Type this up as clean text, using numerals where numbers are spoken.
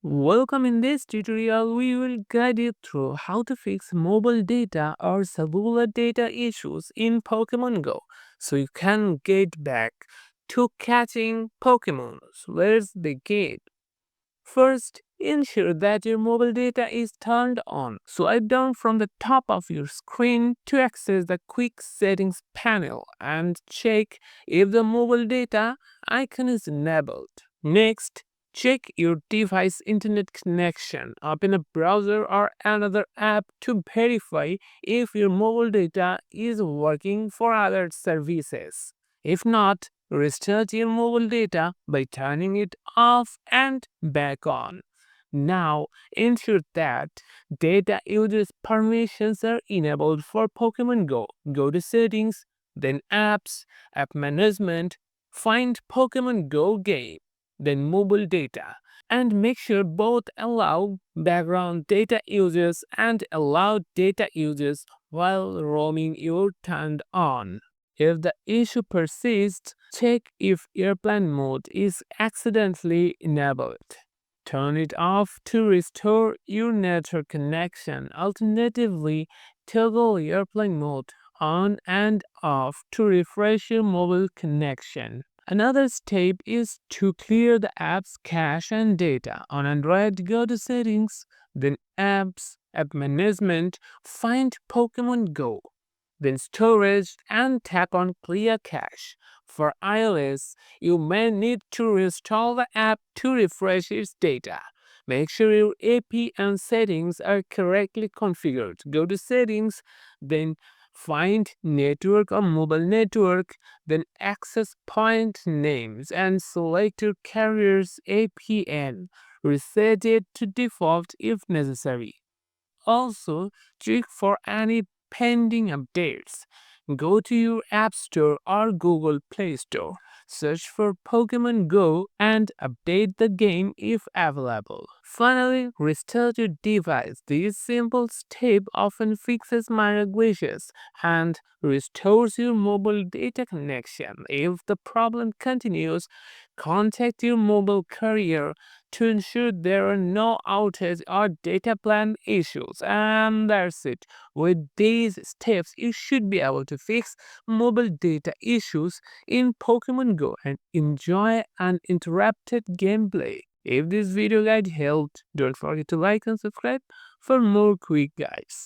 Welcome. In this tutorial, we will guide you through how to fix mobile data or cellular data issues in Pokemon Go so you can get back to catching Pokemon. So let's begin. First, ensure that your mobile data is turned on. Swipe down from the top of your screen to access the quick settings panel and check if the mobile data icon is enabled. Next, check your device internet connection. Open a browser or another app to verify if your mobile data is working for other services. If not, restart your mobile data by turning it off and back on. Now, ensure that data users permissions are enabled for Pokemon Go. Go to settings, then apps, app management, find Pokemon Go game, then mobile data, and make sure both allow background data users and allow data users while roaming are turned on. If the issue persists, check if airplane mode is accidentally enabled. Turn it off to restore your network connection. Alternatively, toggle airplane mode on and off to refresh your mobile connection. Another step is to clear the app's cache and data. On Android, go to Settings, then Apps, App Management, find Pokemon Go, then Storage, and tap on Clear Cache. For iOS, you may need to reinstall the app to refresh its data. Make sure your AP and settings are correctly configured. Go to Settings, then find Network or Mobile Network, then Access Point Names and select your carrier's APN. Reset it to default if necessary. Also, check for any pending updates. Go to your App Store or Google Play Store. Search for Pokemon Go and update the game if available. Finally, restart your device. This simple step often fixes minor glitches and restores your mobile data connection. If the problem continues, contact your mobile carrier to ensure there are no outage or data plan issues. And that's it. With these steps, you should be able to fix mobile data issues in Pokemon Go and enjoy uninterrupted gameplay. If this video guide helped, don't forget to like and subscribe for more quick guides.